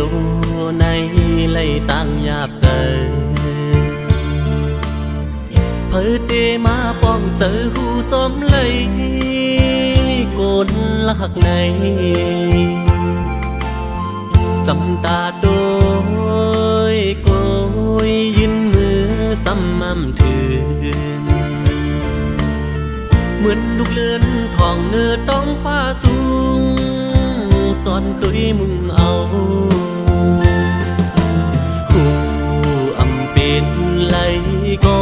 วในไหลตั้งหยาบเสือเพิดเดมาป้องเสือหูจอมเลยกนลักในจำตาโดยโกยยืนมือซ้ำมั่มถึงเหมือนลูกเลื่อนของเนื้อต้องฟ้าสูงจอนตุยมุงเอาหูอำเป็นไหลก็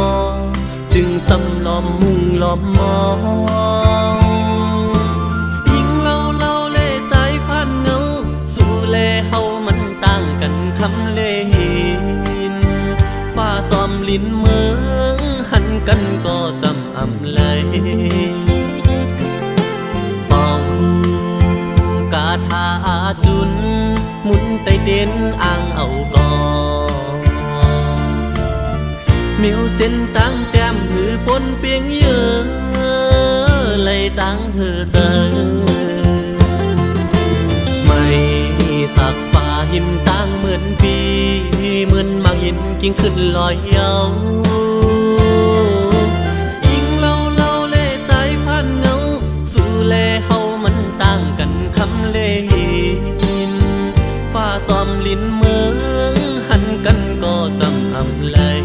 จึงซ้ำล้อมมุงล้อมมองยิ่งเล่าเล่ใจฟันเงาสู่แลเฮามันต่างกันคำเลหินฟ้าซ้อมลิ้นเมืองหันกันก็จำอำเลยเป่ากาทาจุนหมุนไตเด่นอ่างเอาก่อมิวเส้นตั้งแต้มหือปนเปียงเยอะเลยตั้งหือเจอไม่สักฟ้าหิมตั้งเหมือนปีเหมือนมังหินกิ่งขึ้นลอยเยายิ่งเล่าเล่ใจฟันเงาสู่แลเฮามันต่างกันคำเลหินฟ้าซ้อมลิ้นเมืองหันกันก็จำอำเลย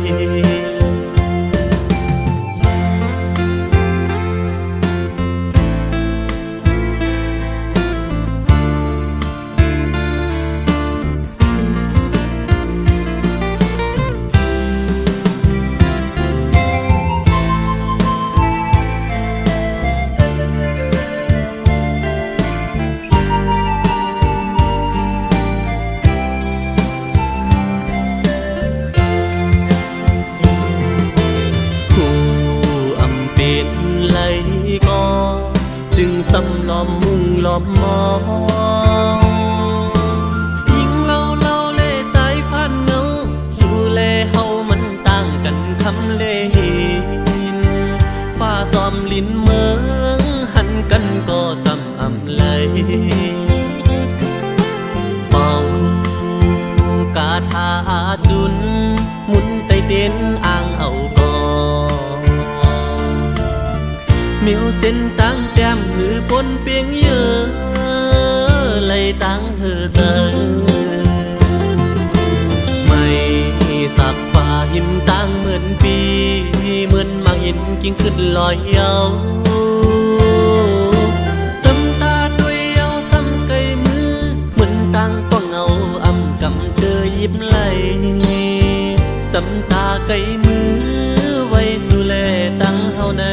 จึงซ้ำล้อมมุงล้อมมองยิ่งเล่าเล่ใจฟันเงาสู่แลเฮามันต่างกันคำเลหินฟ้าซ้อมลิ้นเมืองหันกันก็จำอำเลยเป่ากาทาจุนหมุนไตเด่นอ่างเอาก่อมิวเส้นตั้งแต้มหือปนเปียงเยอะเลยตั้งหือเจอไม่สักฟ้าหิมตั้งเหมือนปีเหมือนมังหินกิ่งขึ้นลอยเยาจำตาด้วยเอาซ้ำไกลมือเหมือนตั้งก็เงาอำกำเจอยิ้มไหลจำตาไกลมือไว้สู่แลตั้งเฮาใน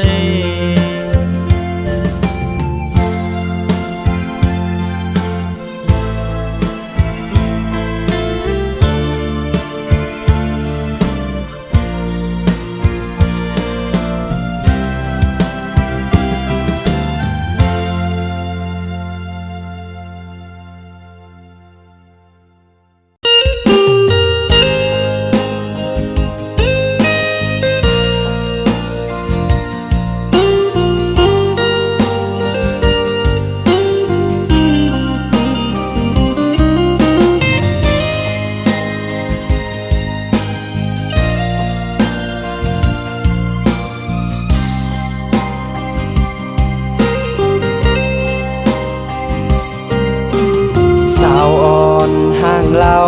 เล่า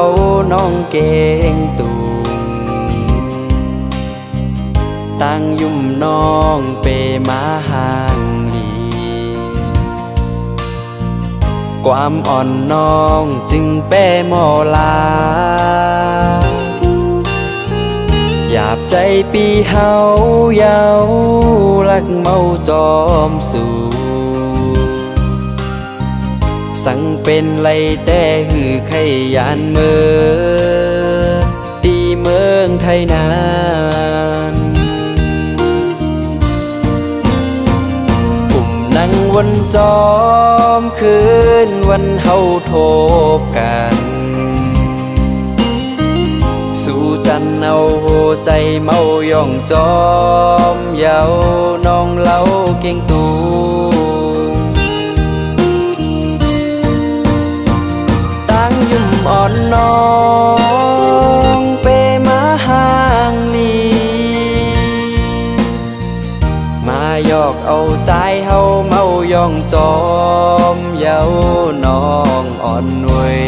น้องเก่งตูตั้งยุ่มน้องเปมาห่างลีความอ่อนน้องจึงเป้มอลาหยาบใจปีเฮาเยาลักเมาจอมสู่สั่งเป็นไรแต่หือไขยานเมือตีเมืองไทยนานปุ่มนั่งวันจอมคืนวันเฮาโทบกันสู่จันเอาใจเมาย่องจอมเยาน้องเล่าเก่งตูตั้งยุ่ม อ่อนน้องเปมาห่างลีมาหยอกเอาใจเฮาเมาย่องจอมเย้าน้องอ่อนหน่วย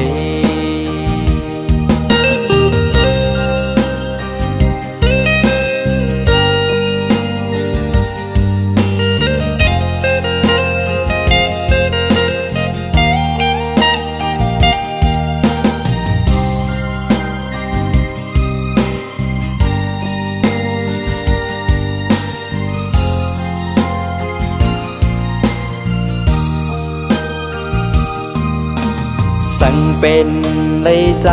สั่งเป็นเลยใจ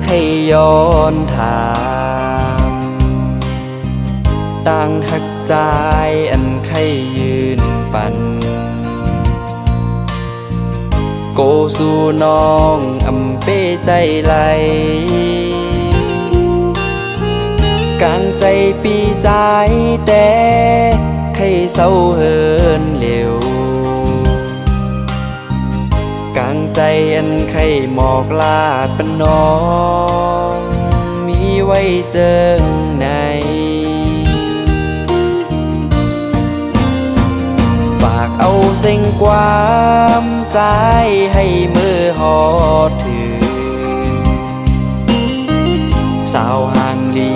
ใครย้อนถามต่างหักใจอันใครยืนปันโกสู่น้องอำเป้ใจไหลกลางใจปีใจแต่ใครเศร้าเฮินเหลวกลางใจอันใครหมอกลาดเป็นน้องมีไว้เจิงในฝากเอาเส้นความใจให้มือหอดถือสาวห่างลี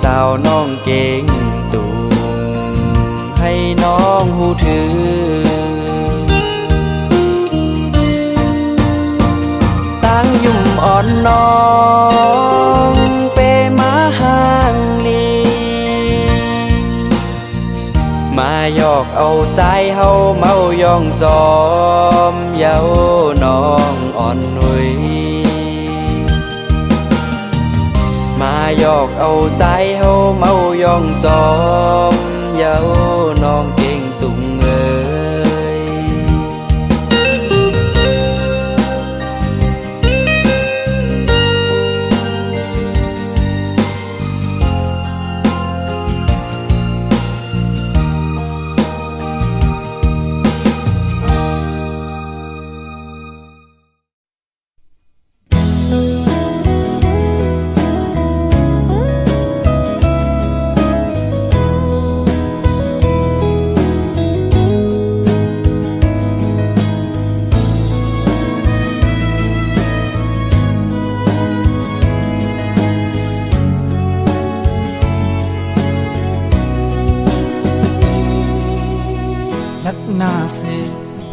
สาวน้องเก่งตูให้น้องหูถือตั้งยุ่มอ่อนน้องเปมาห่างลีมาหยอกเอาใจเฮาเมาย่องจอมเย้าน้องอ่อนหนุ่ยมาหยอกเอาใจเฮาเมาย่องจอมเย้าน้องเก่งตุงเอ้ยna se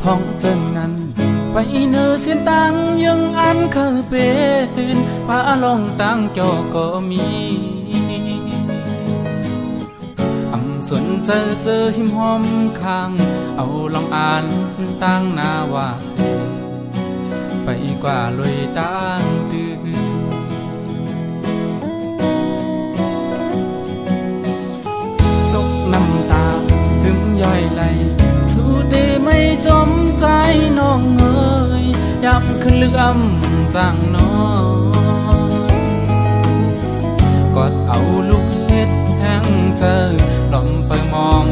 phong chân nan bay nơ xiên tăng nhưng ăn khờ bên phá lòng tăng cho có mi ẩm xuân chờ hiểm hom khang ao lòng an tăng na wa se bay qua lối tăng tư tốc năm ta từngย่อยไหลสู้แต่ไม่จมใจน้องเอ๋ยย้ำขึ้นลึกอ้ำจังน้องกอดเอาลูกเฮ็ดแห้งเจอลมไปมอง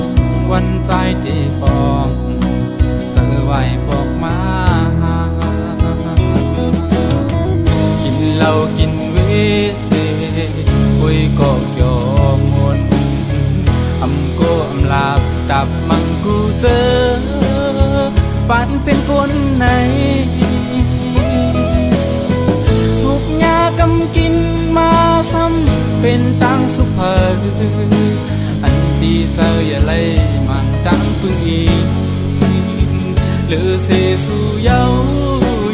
วันใจตีปองเจอไหวบอกมากินเหล้ากินเวเสคุยก็ยอมมนอำก็อำลาบดับมังกูเจอปันเป็นคนไหนทุกยากำกินมาซ้ำเป็นตังสุภาอันที่เจออย่าเลยมันตังพึ่งอีกหรือเสสู่เย้า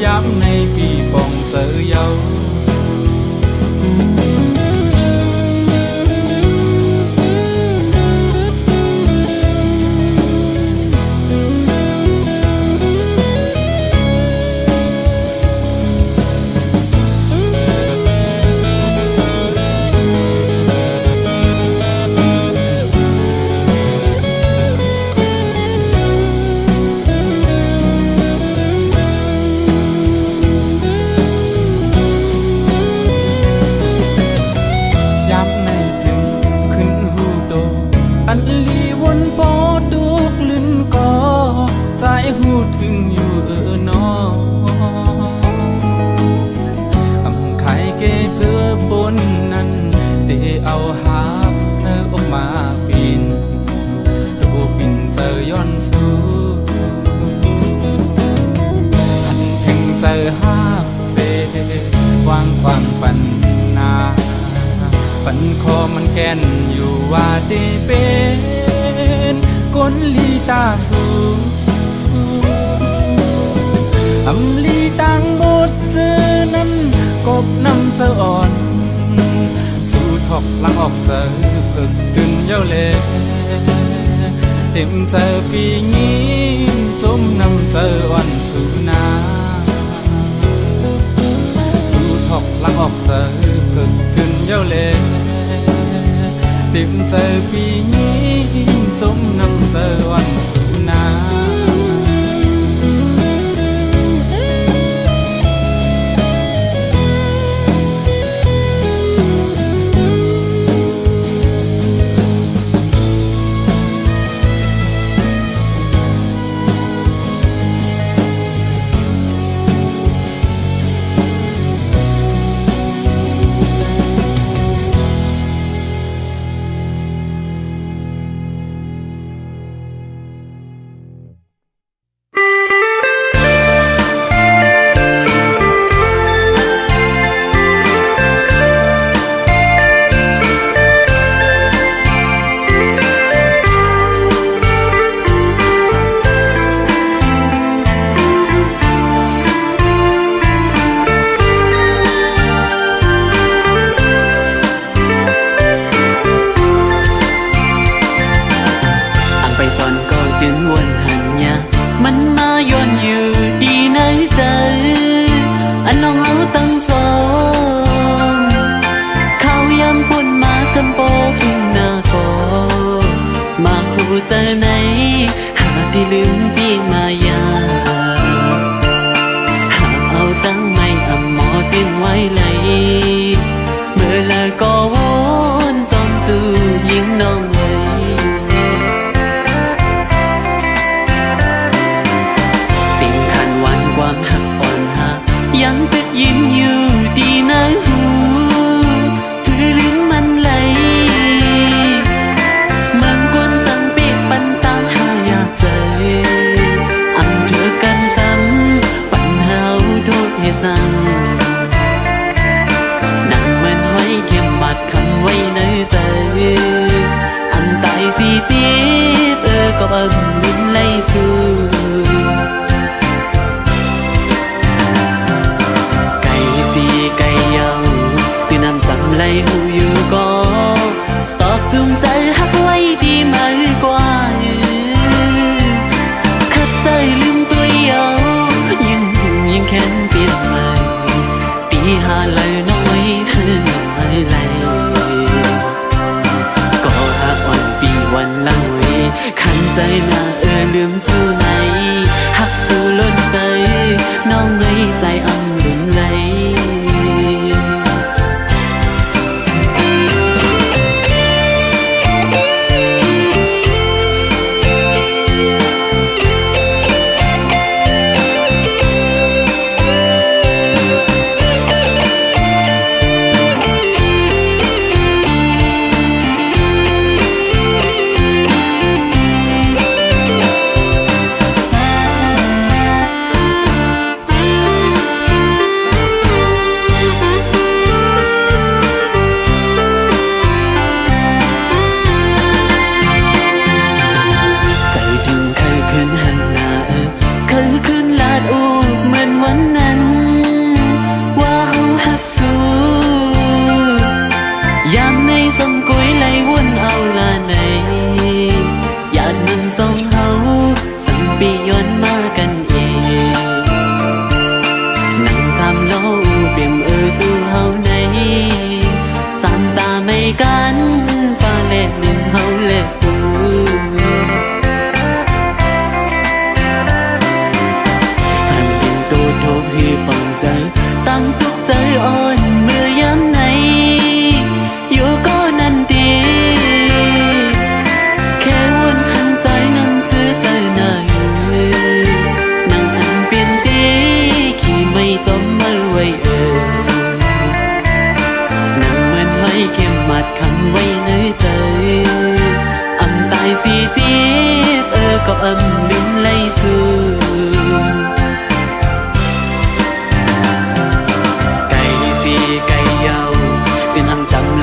ย้ำในปีปองเจอเย้า ำความปันนาปันคอมันแก่นอยู่ว่าได้เป็นคนลีตาสูอำลีต่างหมดเจอนั้นกบน้ำเจออ่อนสู่ทอกลังออกเจอเพิกจึนเย้าเลเต็มเจอปีนี้จมน้ำเจออ่อนสู่นาสู่ทอกลังออกเจอเพิกจึนเย้าเลเต็มเจอปีนี้จมน้ำเจออ่อนสู่นาเจอไหนหาที่ลืมปีมายาหากเอาตั้งไม่อำหมอสิ้นไว้ไหลเมื่อละก็วนส่งสู่ยิงน้องไว้สิ่งขันวันความหักอ่อนหายังติดยิ้มอยู่ดีนะหูคือลืมมันไหลนั่งเหมือนไว้เข็มบัดคำไว้ในใจอันตายสิจีบก็บังลิ้นไล่สู่ไก่สีไก่เยาตื่นน้ำจำไล่หูอยู่ก็ตอกจุ่มใจหักไว้ดีมากกว่าขัดใจลืมตัวเยายังแค้นปิดไปปีหาเลยน้อยไหลก็หักวันปีวันละหวยขันใจนาลืมสู่ไหนหักสู่ล้นใจน้องไว้ใจอำลืมไหล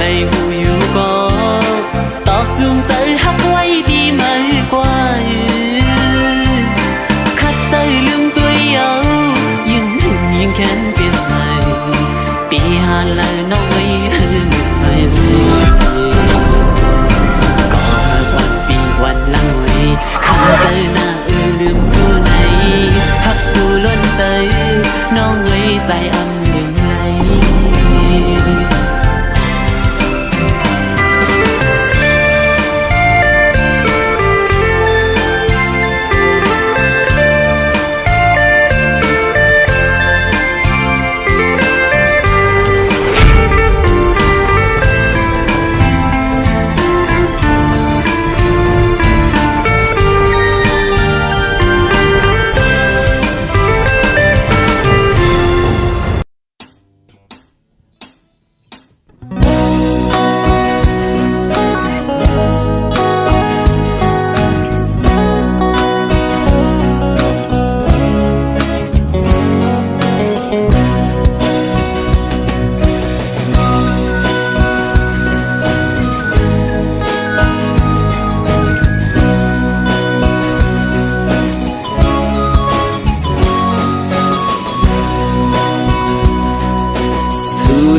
ได้หูอยู่ก็ตอกจูงใจหักไว้ดีไหมกว่าขัดใจลืมตัวเยายิ่งหึงยิ่งแค้นเปลี่ยนไปปีหาแล้วน้องไว้หืมไม่ก็หากวันปีวันหลังไว้คำเจอหน้าลืมสู้ไหนทักสู้ล้นใจน้องไว้ใจอำลืมไหล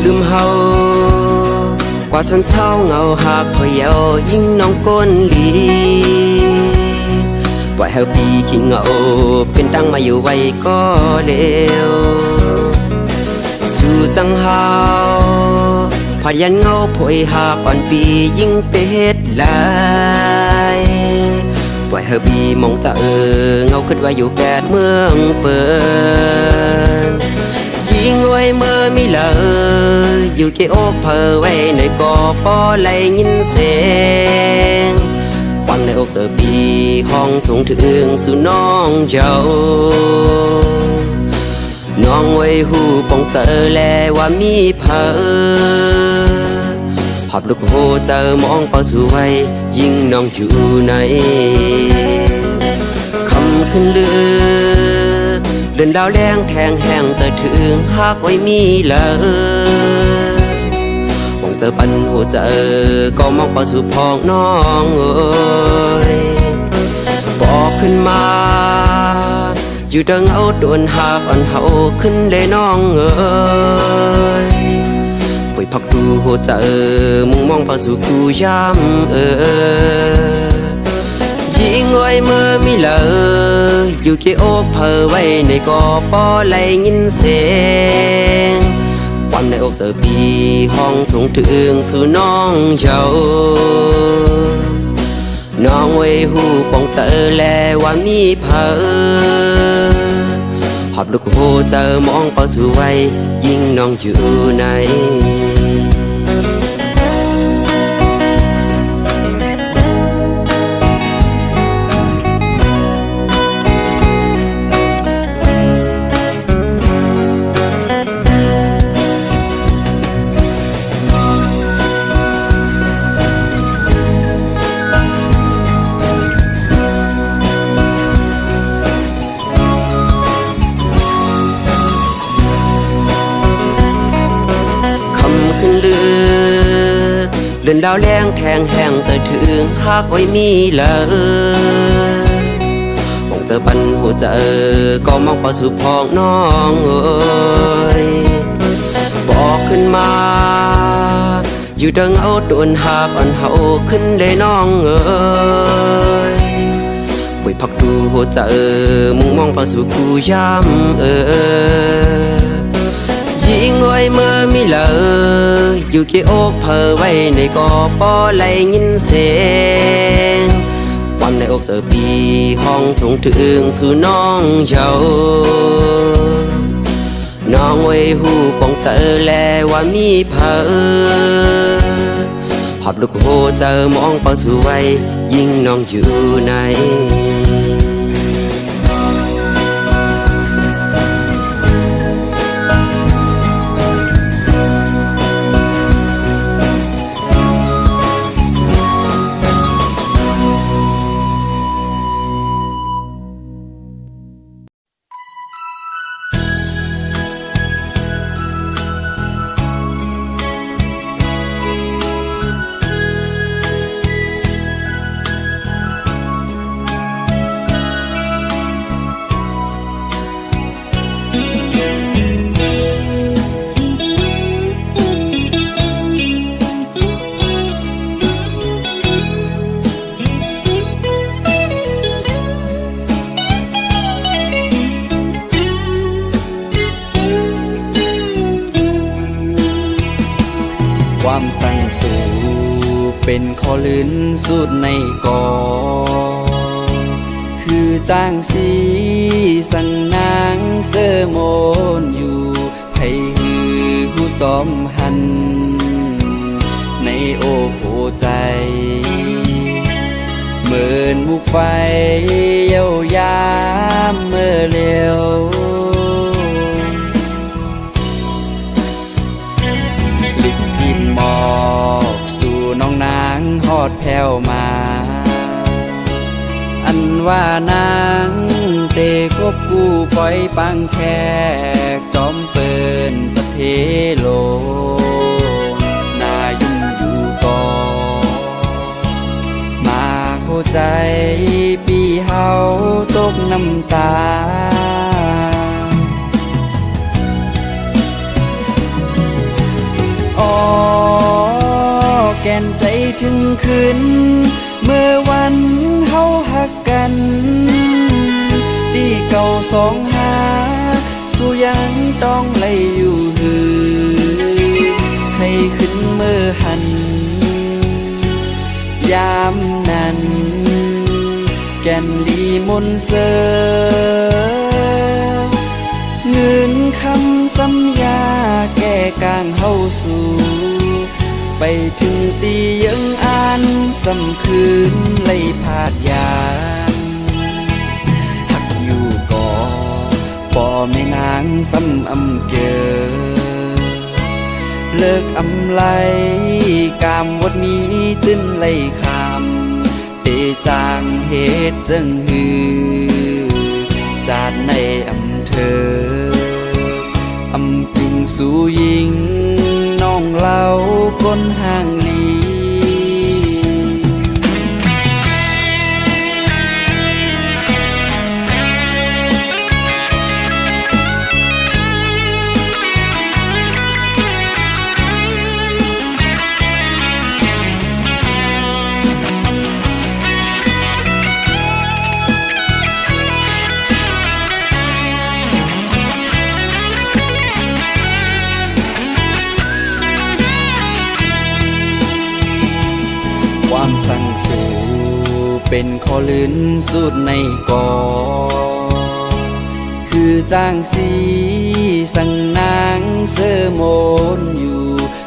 ลืมเฮากว่าชนเศร้าเงาหักพอเยายิ่งน้องก้นลีปล่อยเฮาปีขี้เงาเป็นดังมาอยู่ไว้ก็เร็วสู่จังเฮาพอยันเงาพอยหักอ่อนปียิ่งเป็ดลายปล่อยเฮาปีมองจะเงาขึ้นว่าอยู่แปดเมืองเปิดยิ่งไว้เมื่อไม่เลยอยู่เกี่อกเพอไว้ในกอปอไหลยินเสียงวันในอกเจอปีห้องสูงถึงสู่น้องเจ้าน้องไว้หูปองเจอแลว่ามีเพอหอบลูกโหเจอมองเป้าสู่ไว้ยิ่งน้องอยู่ในคำขึ้นเลือเดินดาวแรงแทงแห้งจะถึงหักไว้มีเลยมองเจอปันหัวเจอก็มองเป้าสู่พองน้องเอ้ยบอกขึ้นมาอยู่ดังเอาโดนหักอ่อนเฮาขึ้นเลยน้องเอ้ยป่วยพักดูหัวเจอมุ่งมองเป้าสู่กูย้ำยิ่งไว้เมื่อมีเลยอยู่เกี่อกเพอไว้ในกอปอไหลยินเสียงความในอกเจอปีห้องสูงถึงสู่น้องเจ้าน้องไว้หูปองเจอแลว่ามีเพอหอบลูกโหเจอมองเป้าสู่ไว้ยิ่งน้องอยู่ในขึ้นเลือเดินดาวแรงแทงแห้งจะถึงหักไว้มีเลยมองเจอปันหัวเจอก็มองเป้าสู่พองน้องเอ้ยบอกขึ้นมาอยู่ดังเอาโดนหักอ่อนเฮาขึ้นเลยน้องเอ้ยป่วยพักดูหัวเจอมุ่งมองเป้าสู่กูย้ำยิ่งไว้เมื่อมีเลยอยู่เกี่อกเพอไว้ในกอปอไหลยินเสียงความในอกเจอปีห้องสูงถึงสู่น้องเจ้าน้องไว้หูปองเจอแลว่ามีเพอหอบลูกโหเจอมองเป้าสู่ไว้ยิ่งน้องอยู่ใน ค ความสั่งสู่เป็นขอลื่นสุดในกอคือจ้างสีสั่งนางเสอโมนอยู่ไผหือผู้จอมหันในโอ้โหใจเหมือนมุกไฟเย้ายามเมื่อเร็วลิกพินหมอกสู่น้องนางฮอดแผ่วมาอันว่านางเตกบกูปล่อยปังแขกจอมเปินสะเทโลนายุ่งอยู่ก่อมาเข้าใจปีเฮาตกน้ำตาอ๋อแก่นใจถึงคืนเมื่อวันเฮาหักกันที่เก่าสองหาสู้ยังต้องไล่อยู่หือใครขึ้นเมื่อหันยามนั้นแก่นลีมนเสอเงินคำสัญญาแก้กลางเฮาสู่ไปถึงตียังอ่านสำคืนไล่พาดยานหักอยู่ก่อป่อแม่นางซ้ำอำเกอเลิกอำไลกามวดมีตื้นไล่คำเตจางเหตุจึงหือจาดในอำเธออำพึงสู่ยิงน้องเล่าคนห่างลีความสั่งสู่เป็นขอลื่นสุดในกอคือจ้างสีสั่งนางเสอโมนอยู่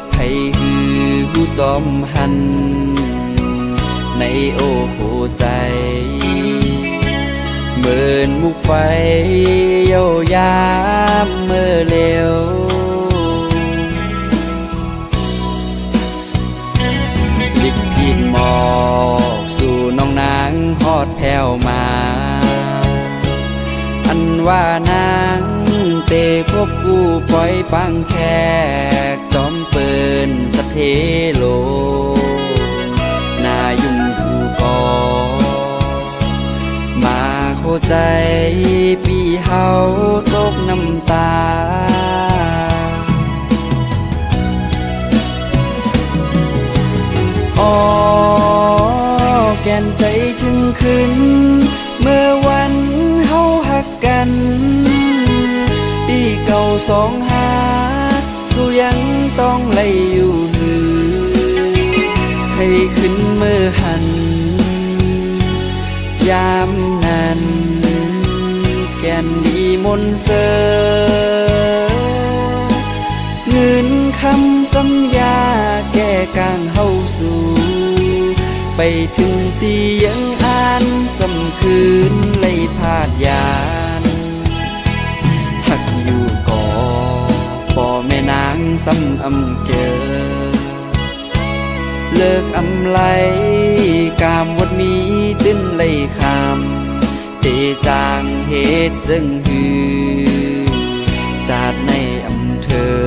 ไผคือผู้จอมหันในโอ้โหใจเหมือนมุกไฟเย้ายามเมื่อเร็วลิกพินหมอกสู่น้องนางฮอดแผ่วมาอันว่านางเตกบกูปล่อยปังแขกจอมเปินสะเทโลนายุ่งอยู่ก่อมาเข้าใจปีเฮาตกน้ำตาอ๋อแก่นใจถึงคืนเมื่อวันเฮาหักกันที่เก่าสองหาสู้ยังต้องไล่อยู่หือใครขึ้นเมื่อหันยามนั้นแก่นลีมนเสอเงินคำสัญญาแก้กลางเฮาสู่ไปถึงที่ยังอ่านสำคืนไล่พาดยานหักอยู่ก่อป่อแม่นางซ้ำอำเกอเลิกอำไลกามวดมีตื้นไล่คำเตจางเหตุจึงหือจาดในอำเธอ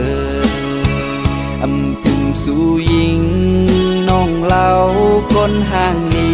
อำพึงสู่ยิงน้องเล่าคนห่างลี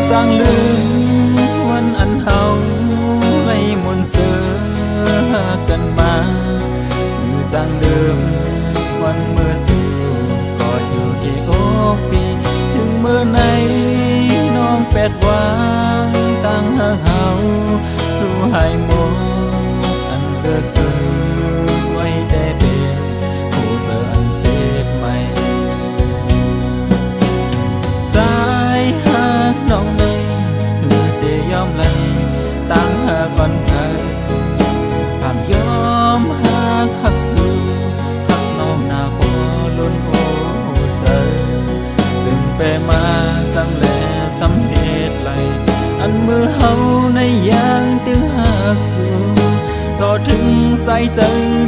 สร้างลืมวันอันเฮาไล่มนต์เสือกันมาสร้างลืมวันเมื่อสู่ก็อยู่กี่อกปีถึงเมื่อไหนน้องแปดวางตั้งหาเฮาดูหายหมดอันเลิกเกินไว้แต่เป็นผู้เสืออันเจ็บไหมใจหักน้องในเพื่อได้ยอมไหลตั้งหาก่อนใครทำยอมหักสู่หักน้องหน้าบ่ล้นโอ้เสือซึ่งไปมาจังแลสำเหตุไหลอันมือเฮาในยางตึงหักสู่ต่อถึงใส่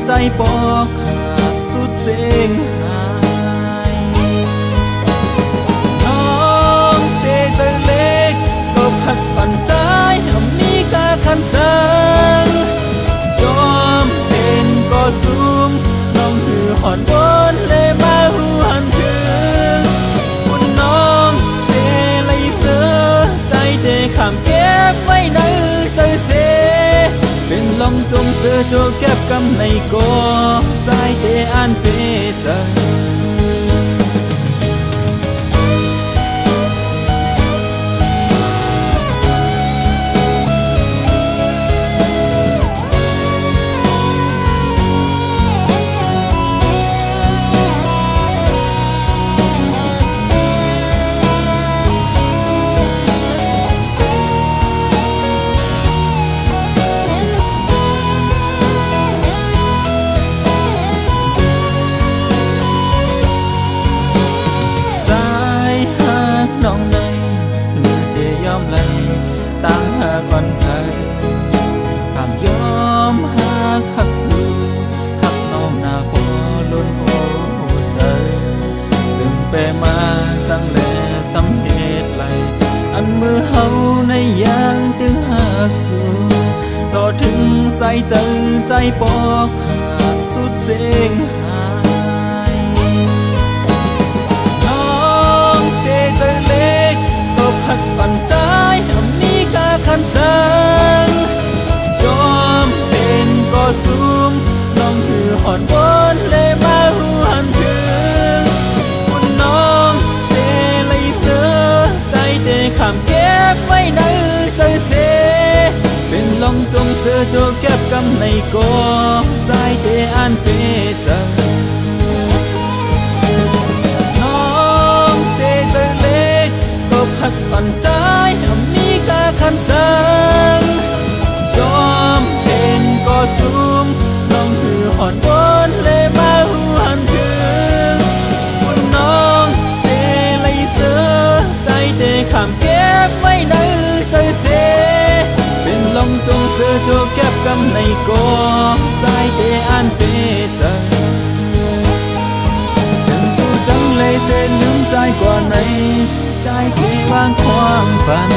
ใจปอขาดสุดเสียงหายน้องเตใจเล็กก็พักปั่นใจมีกาคันเสิงจอมเป็นก็สูงน้องหือหอนบนเลยมาหูหันถึงคุณน้องเตเลยเสือใจเตขามเก็บไว้ในใจเสเป็นลมจมเสือโจเก็บกำในกอใจเตอันเปใจน้องในเพื่อได้ยอมไหลตั้งหาก่อนใครทำยอมหักสู่หักน้องหน้าบ่ล้นโอ้เสือซึ่งไปมาจังแลสำเหตุไหลอันมือเฮาในยางตึงหักสู่ต่อถึงใส่ใจปอขาดสุดเสียงหายใจเล็กก็พักปั่นใจมีกาคันเสิงจอมเป็นก็สูงน้องหือหอนบนเลยมาหูหันถึงคุณน้องเตเลยเสือใจเตขามเก็บไว้ในใจเสเป็นลมจมเสือโจเก็บกำในกอใจเตอันเปใจพักปั่นใจมีกาคันเสิงจอมเป็นก็สูงน้องหือหอนบนเลยมาหูหันถึงคุณน้องเตเลยเสือใจเตขามเก็บไว้ในใจเสเป็นลมจงเสือโจเก็บกำในกอใจเตอันเปใจจังสู้จังเลยเส้นลืมใจกว่าไหนใจที่วางความฝัน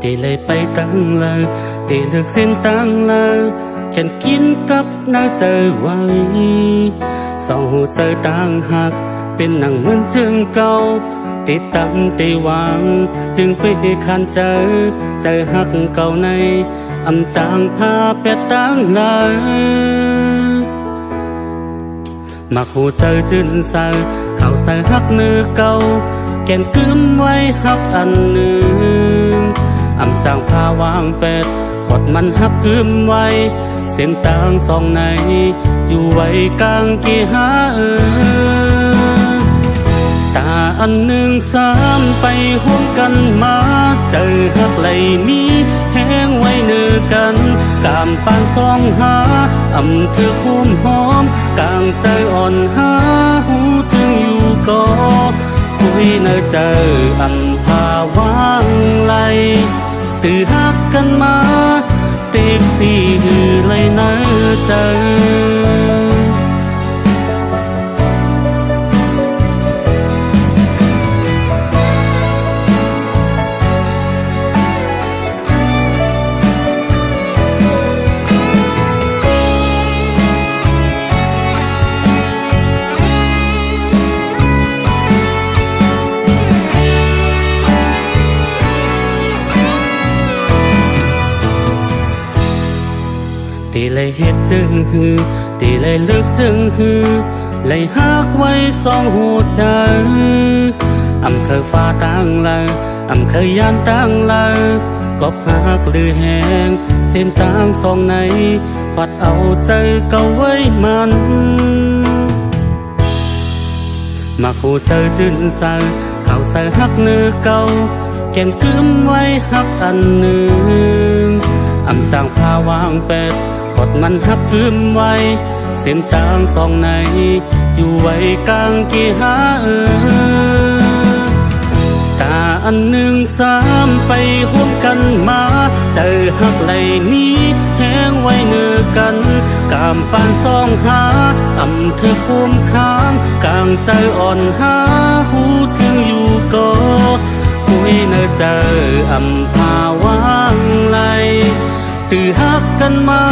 ที่เลยไปตั้งเลยที่เลือกเส้นตั้งเลยฉันกินกับน้าเจอไว้สองหูเจอต่างหักเป็นหนังเหมือนจึงเก่าติดตั้งติวางจึงไปคันเจอหักเก่าในอำจางพาไปตั้งเลยมักหูเจอจืนใส่เขาใส่หักเนื้อเก่าแกนกึมไว้หักอันหนึ่งอำจางพาวางเป็ดขดมันหักกึมไว้เส้นต่างสองในอยู่ไว้กลางกี่หาตา อันหนึ่งสามไปห่วมกันมาเจอหักไหลมีแห้งไว้เนื้อกันกามปานซองหาอำคือคุ้มหอมกลางใจอ่อนหาหูถึงอยู่ก็คุยเนื้อเจออำพาวางไหลตื่หักกันมาติดที่หือเลยเนื้อเจอที่เลยเฮ็ดจึงฮือที่เลยลึกจึงฮือเลยหักไว้สองหัวใจอำเคยฟ้าตั้งเลยอำเคยยานตั้งเลยกบหักหรือแหงเส้นทางสองไหนวัดเอาใจเก่าไว้มันมาคู่เจอจืนใส่เขาใส่หักเนื้อเก่าแก่นคืมไว้หักอันหนึ่งอำจางพาวางเป็ดกดมันหักคืมไว้เส้นทางสองไหนอยู่ไว้กลางกี่หาตาอันหนึ่งสามไปห่วมกันมาเจอหักไหลนี้แห้งไว้เนื้อกันกามปานซองหาอำเธอคุ้มค้างกลางใจอ่อนหาหูถึงอยู่ก็คุยเนื้อเจออำพาวางไหลตื่หักกันมา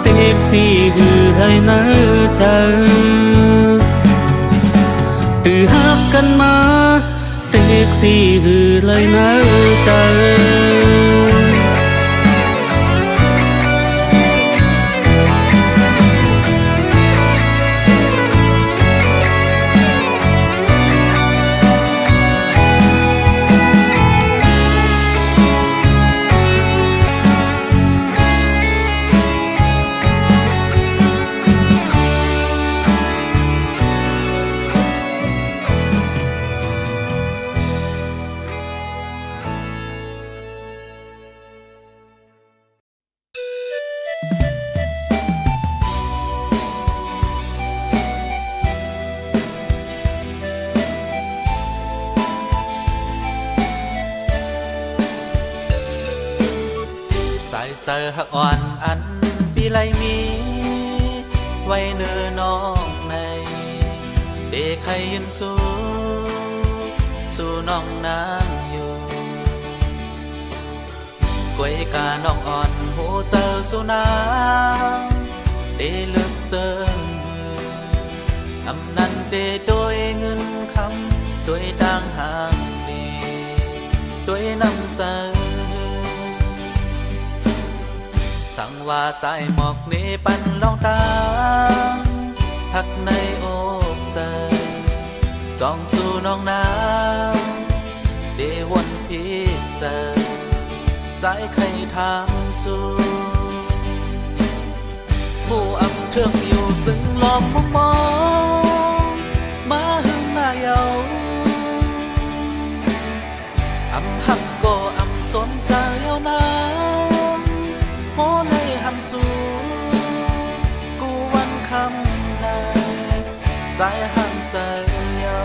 เต็กที่หือให้เนื้อเจอตื่หักกันมาเต็กที่หือเลยเนื้อเจอเสือหักอ่อนอันปีไรมีไว้เนื้อน้องในเด็กใครยืนสู้น้องนางอยู่กวยกาน้องอ่อนหูเจอสู้นางเดลึกเจออำนั้นเดโดยเงินคำด้วยดังห่างดีด้วยน้ำใจสั่งว่าใจหมอกนี้ปันลองตามทักในอกใจจองสู่น้องน้ำเดวนพิเศษใจใครทำสู่ผู้อำเทือกอยู่ซึ่งลอมมองมาหึงมาเยาอำหักก็อำสนใจเยานาโหในหันสู่กูวันคำในได้หันใจเยา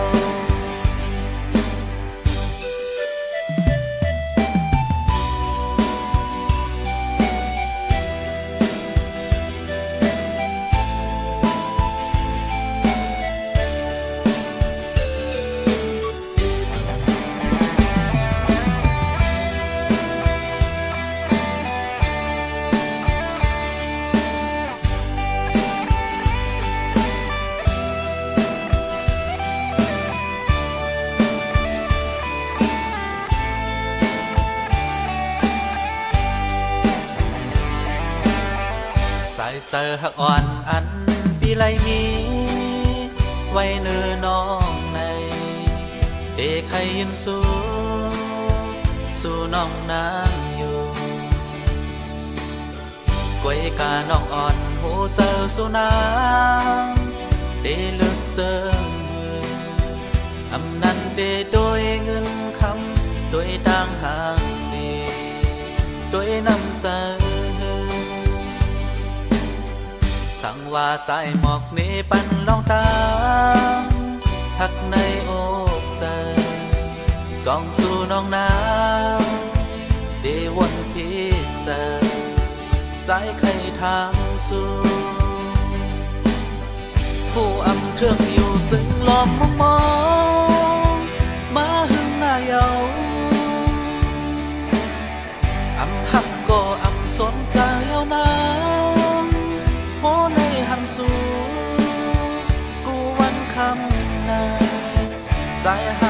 เสือหักอ่อนอันปีไรมีไว้เนื้อน้องในเด็กใครยืนสู้น้องนางอยู่กวยกาน้องอ่อนหูเจอสู้นางเดลึกเจออำนั้น เดโดยเงินคำโดยต่างหากเดโดยน้ำใจทั้งว่าใจหมอกนี้ปันลองตามทักในอกใจจองสู่น้องน้ำเดวนพิเศษใจใครทางสู่ผู้อำเครื่องอยู่ซึ่งล้อมมองมาหึงหน้าเยาอำหักก็อำสนสายเอาน้ำโหในหันสู่กูวันคำนาใจหา